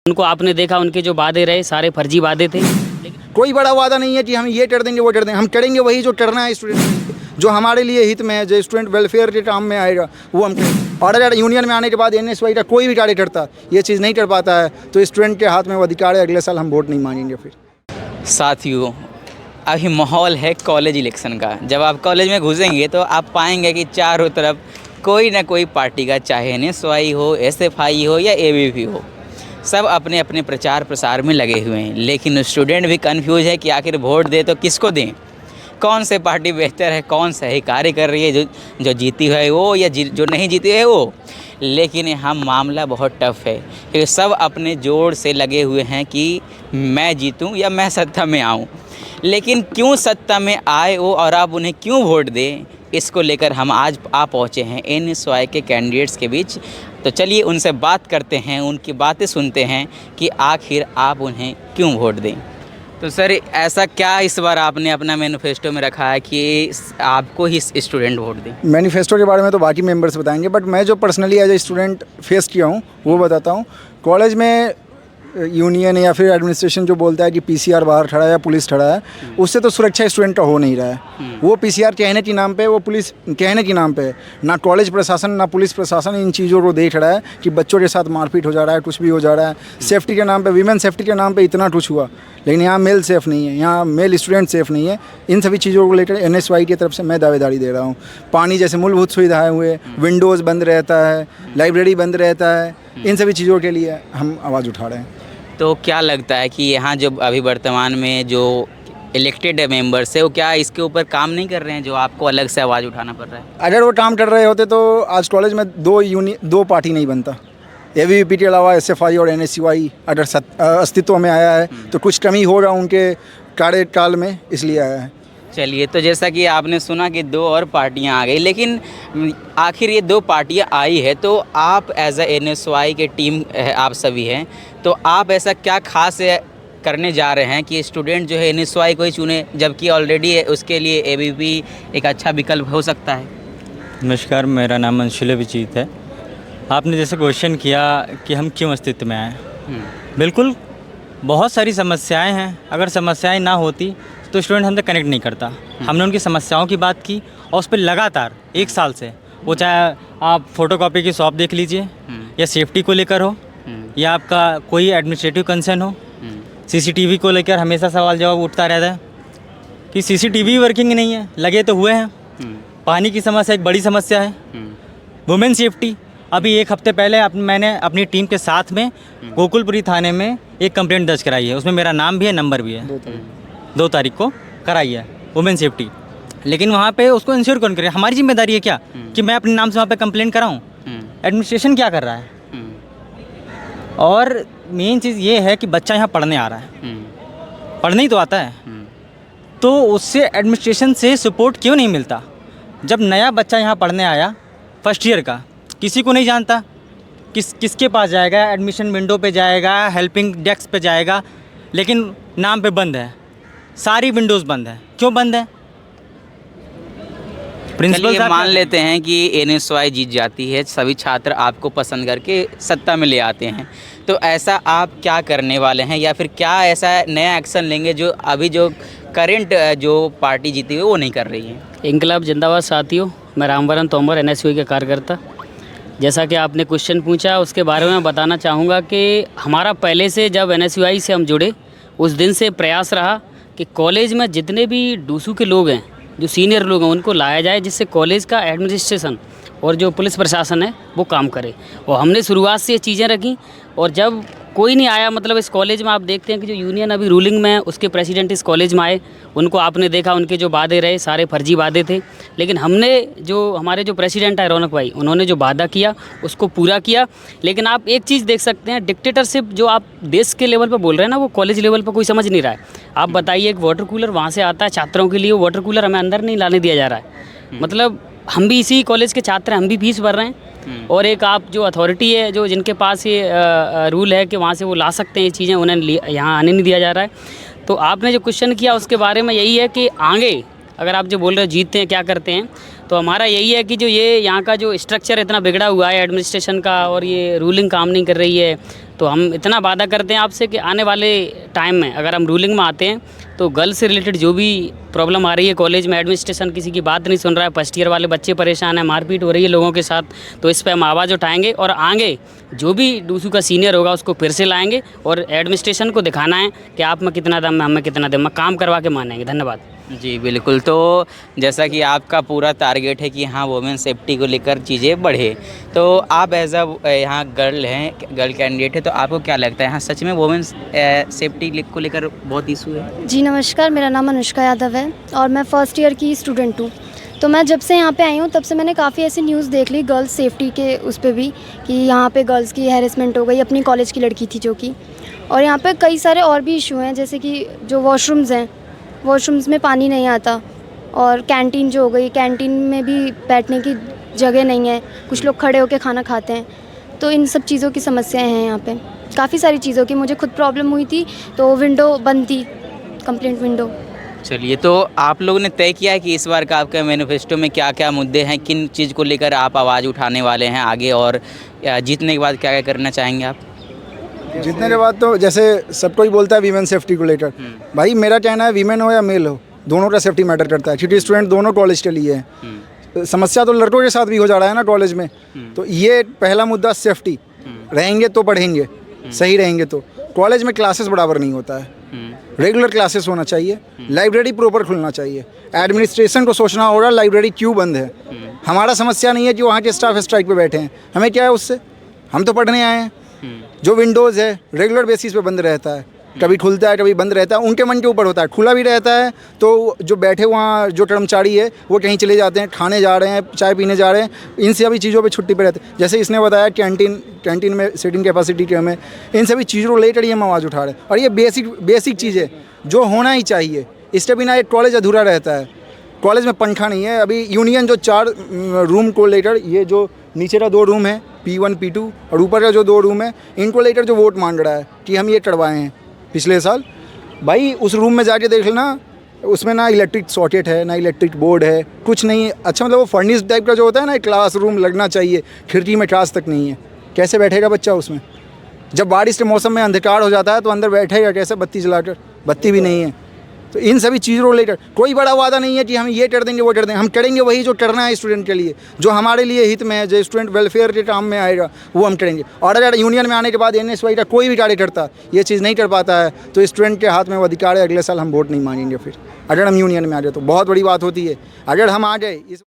उनको आपने देखा, उनके जो वादे रहे सारे फर्जी वादे थे। कोई बड़ा वादा नहीं है कि हम ये कर देंगे वो कर देंगे। हम करेंगे वही जो करना है स्टूडेंट, जो हमारे लिए हित में है, जो स्टूडेंट वेलफेयर के काम में आएगा वो हम करेंगे। और अगर यूनियन में आने के बाद एनएसवाई का कोई भी कार्यकर्ता ये चीज़ नहीं कर पाता है तो स्टूडेंट के हाथ में वो अधिकार है, अगले साल हम वोट नहीं मांगेंगे। फिर साथियों, अभी माहौल है कॉलेज इलेक्शन का। जब आप कॉलेज में घुसेंगे तो आप पाएंगे कि चारों तरफ कोई ना कोई पार्टी का, चाहे एनएसवाई हो, एसएफआई हो या एबीवी हो, सब अपने अपने प्रचार प्रसार में लगे हुए हैं। लेकिन स्टूडेंट भी कंफ्यूज है कि आखिर वोट दे तो किसको दें, कौन से पार्टी बेहतर है, कौन सही कार्य कर रही है, जो जीती है वो या जो नहीं जीती है वो। लेकिन यहाँ मामला बहुत टफ है क्योंकि सब अपने जोर से लगे हुए हैं कि मैं जीतूं या मैं सत्ता में आऊँ। लेकिन क्यों सत्ता में आए वो और आप उन्हें क्यों वोट दें, इसको लेकर हम आज आ पहुँचे हैं एनएसवाई के कैंडिडेट्स के बीच। तो चलिए उनसे बात करते हैं, उनकी बातें सुनते हैं कि आखिर आप उन्हें क्यों वोट दें। तो सर, ऐसा क्या इस बार आपने अपना मैनिफेस्टो में रखा है कि आपको ही स्टूडेंट वोट दें? मैनिफेस्टो के बारे में तो बाकी मेंबर्स बताएंगे, बट मैं जो personally as a student face किया हूँ वो बताता हूँ। कॉलेज में यूनियन या फिर एडमिनिस्ट्रेशन जो बोलता है कि पीसीआर बाहर खड़ा है या पुलिस खड़ा है, उससे तो सुरक्षा स्टूडेंट का हो नहीं रहा है। वो पीसीआर कहने के नाम पे, वो पुलिस कहने के नाम पे, ना कॉलेज प्रशासन ना पुलिस प्रशासन इन चीज़ों को देख रहा है कि बच्चों के साथ मारपीट हो जा रहा है, कुछ भी हो जा रहा है। सेफ्टी के नाम पे, वीमेन सेफ्टी के नाम पे इतना कुछ हुआ, लेकिन यहाँ मेल सेफ़ नहीं है, यहाँ मेल स्टूडेंट सेफ़ नहीं है। इन सभी चीज़ों को लेकर एनएसवाई की तरफ से मैं दावेदारी दे रहा हूँ। पानी जैसे मूलभूत सुविधाएँ हुए, विंडोज़ बंद रहता है, लाइब्रेरी बंद रहता है, इन सभी चीज़ों के लिए हम आवाज़ उठा रहे हैं। तो क्या लगता है कि यहाँ जो अभी वर्तमान में जो इलेक्टेड मेंबर्स है वो क्या इसके ऊपर काम नहीं कर रहे हैं, जो आपको अलग से आवाज़ उठाना पड़ रहा है? अगर वो काम कर रहे होते तो आज कॉलेज में दो पार्टी नहीं बनता। एबीवीपी के अलावा एसएफआई और एनएसयूआई अगर अस्तित्व में आया है तो कुछ कमी होगा उनके कार्यकाल में, इसलिए आया है। चलिए, तो जैसा कि आपने सुना कि दो और पार्टियां आ गई, लेकिन आखिर ये दो पार्टियां आई है तो आप एज ए एनएसवाई के टीम आप सभी हैं, तो आप ऐसा क्या खास करने जा रहे हैं कि स्टूडेंट जो है एनएसवाई को ही चुने, जबकि ऑलरेडी उसके लिए एबीवी एक अच्छा विकल्प हो सकता है? नमस्कार, मेरा नाम अंशुल अभिजीत है। आपने जैसे क्वेश्चन किया कि हम क्यों अस्तित्व में आए, बिल्कुल बहुत सारी समस्याएं हैं। अगर समस्याएं ना होती तो स्टूडेंट हमसे कनेक्ट नहीं करता। हमने उनकी समस्याओं की बात की और उस पर लगातार 1 साल से, वो चाहे आप फोटोकॉपी की शॉप देख लीजिए, या सेफ्टी को लेकर हो, या आपका कोई एडमिनिस्ट्रेटिव कंसर्न हो, सीसीटीवी को लेकर हमेशा सवाल जवाब उठता रहता है कि सीसीटीवी वर्किंग नहीं है, लगे तो हुए हैं। पानी की समस्या एक बड़ी समस्या है। वुमेन सेफ्टी, अभी 1 हफ्ते पहले मैंने अपनी टीम के साथ में गोकुलपुरी थाने में एक कंप्लेंट दर्ज कराई है, उसमें मेरा नाम भी है, नंबर भी है। 2 तारीख को कराई है वुमेन सेफ्टी। लेकिन वहाँ पे उसको इंश्योर कौन करे? हमारी जिम्मेदारी है क्या कि मैं अपने नाम से वहाँ पे कंप्लेंट कराऊँ? एडमिनिस्ट्रेशन क्या कर रहा है? और मेन चीज़ ये है कि बच्चा यहाँ पढ़ने आ रहा है, पढ़ने ही तो आता है, तो उससे एडमिनिस्ट्रेशन से सपोर्ट क्यों नहीं मिलता? जब नया बच्चा यहाँ पढ़ने आया, फर्स्ट ईयर का, किसी को नहीं जानता, किसके पास जाएगा? एडमिशन विंडो पे जाएगा, हेल्पिंग डेस्क पे जाएगा, लेकिन नाम पे बंद है, सारी विंडोज़ बंद है। क्यों बंद है? प्रिंसिपल मान लेते हैं कि एनएसवाई जीत जाती है, सभी छात्र आपको पसंद करके सत्ता में ले आते हैं, तो ऐसा आप क्या करने वाले हैं, या फिर क्या ऐसा नया एक्शन लेंगे जो अभी जो करंट जो पार्टी जीती हुई वो नहीं कर रही है? इंकलाब जिंदाबाद साथियों, मैं रामवरण तोमर एनएसयूआई का कार्यकर्ता। जैसा कि आपने क्वेश्चन पूछा उसके बारे में बताना चाहूँगा कि हमारा पहले से जब एनएसयूआई से हम जुड़े उस दिन से प्रयास रहा कि कॉलेज में जितने भी डूसू के लोग हैं, जो सीनियर लोग हैं, उनको लाया जाए जिससे कॉलेज का एडमिनिस्ट्रेशन और जो पुलिस प्रशासन है वो काम करे। और हमने शुरुआत से ये चीज़ें रखी, और जब कोई नहीं आया, मतलब इस कॉलेज में आप देखते हैं कि जो यूनियन अभी रूलिंग में है उसके प्रेसिडेंट इस कॉलेज में आए, उनको आपने देखा, उनके जो वादे रहे सारे फर्जी वादे थे। लेकिन हमने जो हमारे जो प्रेसिडेंट है रौनक भाई, उन्होंने जो वादा किया उसको पूरा किया। लेकिन आप एक चीज़ देख सकते हैं, डिक्टेटरशिप जो आप देश के लेवल पर बोल रहे हैं ना, वो कॉलेज लेवल पर कोई समझ नहीं रहा है। आप बताइए, एक वाटर कूलर वहाँ से आता है छात्रों के लिए, वो वाटर कूलर हमें अंदर नहीं लाने दिया जा रहा है। मतलब हम भी इसी कॉलेज के छात्र हैं, हम भी फीस भर रहे हैं। और एक आप जो अथॉरिटी है, जो जिनके पास ये रूल है कि वहाँ से वो ला सकते हैं ये चीज़ें, उन्हें यहाँ आने नहीं दिया जा रहा है। तो आपने जो क्वेश्चन किया उसके बारे में यही है कि आगे अगर आप जो बोल रहे हो जीतते हैं क्या करते हैं, तो हमारा यही है कि जो ये यहाँ का जो स्ट्रक्चर इतना बिगड़ा हुआ है एडमिनिस्ट्रेशन का, और ये रूलिंग काम नहीं कर रही है, तो हम इतना वादा करते हैं आपसे कि आने वाले टाइम में अगर हम रूलिंग में आते हैं तो गर्ल्स से रिलेटेड जो भी प्रॉब्लम आ रही है कॉलेज में, एडमिनिस्ट्रेशन किसी की बात नहीं सुन रहा है, फर्स्ट ईयर वाले बच्चे परेशान हैं, मारपीट हो रही है लोगों के साथ, तो इस पर हम आवाज़ उठाएंगे और आगे जो भी डूसू का सीनियर होगा उसको फिर से लाएंगे और एडमिनिस्ट्रेशन को दिखाना है कि आप में कितना दम है, हमें कितना दम है, काम करवा के मानेंगे। धन्यवाद। जी बिल्कुल। तो जैसा कि आपका पूरा टारगेट है कि हाँ वुमेन सेफ्टी को लेकर चीज़ें बढ़े, तो आप एज अ यहाँ गर्ल हैं, गर्ल कैंडिडेट है, तो आपको क्या लगता है यहाँ सच में वुमेन सेफ्टी को लेकर बहुत इशू है? जी नमस्कार, मेरा नाम अनुष्का यादव है और मैं फ़र्स्ट ईयर की स्टूडेंट हूँ। तो मैं जब से यहाँ पे आई हूँ तब से मैंने काफ़ी ऐसी न्यूज़ देख ली गर्ल्स सेफ्टी के उस पे भी कि यहाँ पे गर्ल्स की हैरेसमेंट हो गई, अपनी कॉलेज की लड़की थी जो कि, और यहाँ पे कई सारे और भी इशू हैं जैसे कि जो वॉशरूम्स हैं, वॉशरूम्स में पानी नहीं आता, और कैंटीन जो हो गई, कैंटीन में भी बैठने की जगह नहीं है, कुछ लोग खड़े होकर खाना खाते हैं। तो इन सब चीज़ों की समस्याएं हैं यहाँ पे, काफ़ी सारी चीज़ों की। मुझे खुद प्रॉब्लम हुई थी तो विंडो बंद थी, कंप्लेंट विंडो। चलिए, तो आप लोगों ने तय किया है कि इस बार का आपका मैनिफेस्टो में क्या क्या मुद्दे हैं, किन चीज़ को लेकर आप आवाज़ उठाने वाले हैं आगे, और जीतने के बाद क्या क्या करना चाहेंगे आप? जीतने के बाद तो जैसे सबको ही बोलता है वीमेन सेफ्टी को लेकर, भाई मेरा कहना है वीमेन हो या मेल हो, दोनों का सेफ्टी मैटर करता है, क्योंकि स्टूडेंट दोनों कॉलेज के लिए है। समस्या तो लड़कों के साथ भी हो जा रहा है ना कॉलेज में। तो ये पहला मुद्दा, सेफ्टी रहेंगे तो पढ़ेंगे, सही रहेंगे तो। कॉलेज में क्लासेस बराबर नहीं होता है, रेगुलर क्लासेस होना चाहिए, लाइब्रेरी प्रॉपर खुलना चाहिए। एडमिनिस्ट्रेशन को सोचना होगा लाइब्रेरी क्यों बंद है। हमारा समस्या नहीं है कि वहाँ के स्टाफ स्ट्राइक पे बैठे हैं, हमें क्या है उससे, हम तो पढ़ने आए हैं। जो विंडोज़ है रेगुलर बेसिस पे बंद रहता है, कभी खुलता है कभी बंद रहता है, उनके मन के ऊपर होता है। खुला भी रहता है तो जो बैठे वहाँ जो कर्मचारी है वो कहीं चले जाते हैं, खाने जा रहे हैं, चाय पीने जा रहे हैं, इन सभी चीज़ों पे छुट्टी पे रहते हैं। जैसे इसने बताया कैंटीन में सीटिंग कैपेसिटी कम है, इन सभी चीज़ों को लेकर ही हम आवाज़ उठा रहे हैं। और ये बेसिक चीज़ है जो होना ही चाहिए, इसके बिना एक कॉलेज अधूरा रहता है। कॉलेज में पंखा नहीं है। अभी यूनियन जो 4 रूम को लेकर, ये जो नीचे का 2 रूम है P1 P2 और ऊपर का जो 2 रूम है, इनको लेकर जो वोट मांग रहा है कि हम ये करवाए हैं पिछले साल, भाई उस रूम में जाके देख लेना, उसमें ना इलेक्ट्रिक सॉकेट है ना इलेक्ट्रिक बोर्ड है, कुछ नहीं। अच्छा मतलब वो फर्निश टाइप का जो होता है ना, क्लास रूम लगना चाहिए, खिड़की में कांच तक नहीं है। कैसे बैठेगा बच्चा उसमें? जब बारिश के मौसम में अंधकार हो जाता है तो अंदर बैठेगा कैसे बत्ती जलाकर? बत्ती भी नहीं है। तो इन सभी चीज़ों को लेकर कोई बड़ा वादा नहीं है कि हम ये कर देंगे वो कर देंगे। हम करेंगे वही जो करना है स्टूडेंट के लिए, जो हमारे लिए हित में है, जो स्टूडेंट वेलफेयर के काम में आएगा वो हम करेंगे। और अगर यूनियन में आने के बाद NSY का कोई भी कार्यकर्ता ये चीज़ नहीं कर पाता है तो स्टूडेंट के हाथ में वो अधिकार है, अगले साल हम वोट नहीं मांगेंगे फिर, अगर हम यूनियन में आ जाए तो। बहुत बड़ी बात होती है अगर हम आ जाए इस